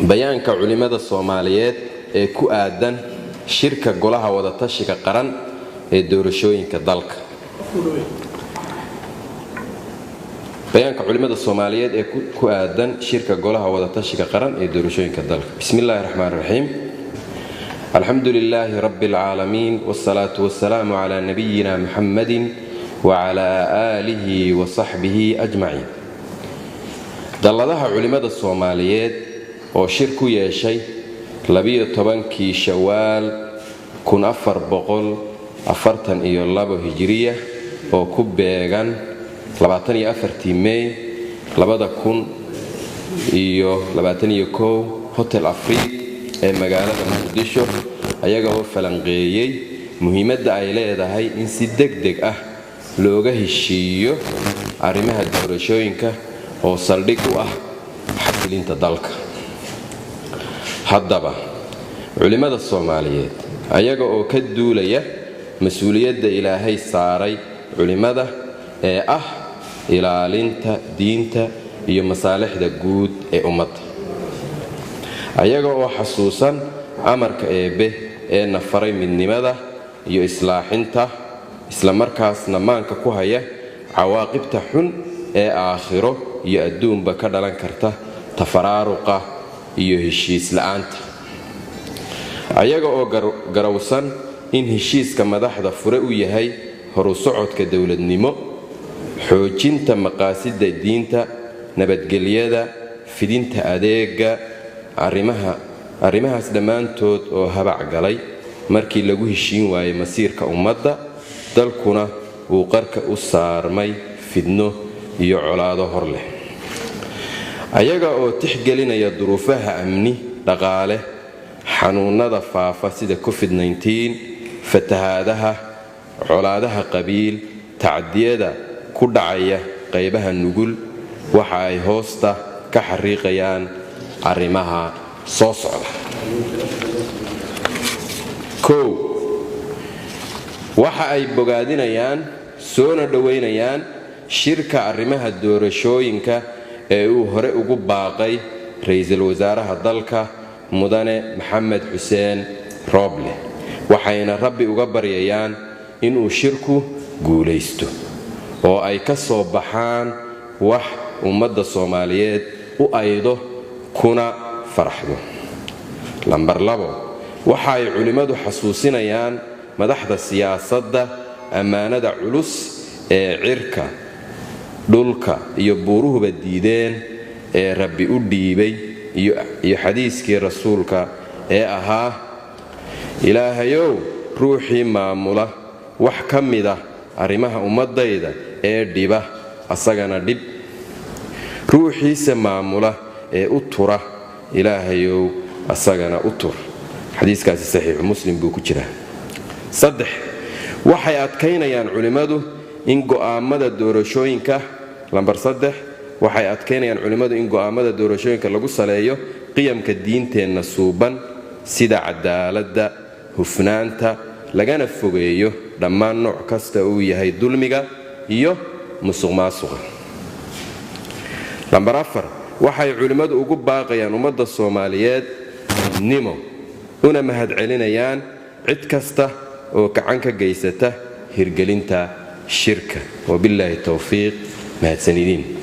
bayaanka culimada Soomaaliyeed ee ku aadan shirka golaha wada tashiga qaran ee doorashooyinka dalka. bayaanka culimada Soomaaliyeed ee ku aadan shirka golaha wada tashiga qaran ee doorashooyinka dalka. Bismillaahir Rahmaanir Rahiim. Alhamdulillaahi Rabbil Aalamiin wassalaatu wassalaamu ala nabiyyina Muhammadin wa ala aalihi wa sahbihi ajmaciin. dalladaha culimada Soomaaliyeed oo shir ku yeeshay 12 Shawaal 1442 Hijriya oo ku beegan 24 May 2021 Hotel Afrique ee magaalada Muqdisho ayaga oo falanqeeyay muhiimadda ay leedahay in si degdeg ah looga heshiiyo arrimaha doorashooyinka oo saldhig u ah xasilinta dalka. haddaba culimada Soomaaliyeed ayaga oo ka duulaya mas'uuliyadda Ilaahay saaray culimada ee ah ilaalinta diinta iyo masaalixda guud ee ummadda, ayaga oo xasuusan amarka Eebbe ee nafaray midnimada iyo islaaxinta, isla markaasna maanka ku haya cawaaqibta xun ee aakhiro iyo adduunba ka dhalan karta tafaraaruqa iyo heshiis la'aanta, ayaga oo garawsan in heshiiska madaxda fure u yahay horu socodka dawladnimo, xoojinta maqaasidda diinta, nabadgelyada, fidinta adeega, arrimahaas dhammaantood oo habac galay markii lagu heshiin waayay masiirka ummadda, dalkuna uu qarka u saarmay fidno iyo colaado hor leh. ayaga oo tixgelinaya duruufaha amni, dhaqaale, xanuunada faafa sida COVID-19, fatahaadaha, colaadaha qabiil, tacdiyada ku dhacaya qaybaha nugul, waxa ay hoosta ka xariiqayaan arrimaha soo socda. waxa ay bogaadinayaan soona dhaweynayaan shirka arrimaha doorashooyinka ee uu hore ugu baaqay ra'iisul wasaaraha dalka mudane Maxamed Xuseen Rooble, waxayna Rabbi uga baryayaan inuu shirku guulaysto oo ay ka soo baxaan wax ummadda Soomaaliyeed u aydo kuna faraxdo. lambar 2, waxa ay culimadu xasuusinayaan madaxda siyaasadda ammaanada culus ee cirka, dhulka iyo buuruhuba diideen ee Rabbi u dhiibay iyo xadiiskii rasuulka ee ahaa: Ilaahayow, ruuxii maamula wax ka mida arrimaha ummadayda ee dhiba asagana dhib, ruuxiisa maamula ee u tura Ilaahayow asagana u tur. xadiiskaasi saxiix Muslim buu ku jiraa. 3, waxay adkaynayaan culimadu in go'aamada doorashooyinka waxay adkaynayaan culimadu in go'aamada doorashooyinka lagu saleeyo qiyamka diinteenna suuban sida cadaaladda, hufnaanta, lagana fogeeyo dhammaan nooc kasta uu yahay dulmiga iyo musuqmaasuqa. 4, waxay culimadu ugu baaqayaan ummadda Soomaaliyeed midnimo, una mahadcelinayaan cid kasta oo gacan ka geysata hirgelinta shirka. Wabillaahi tawfiiq. mahadsanidin.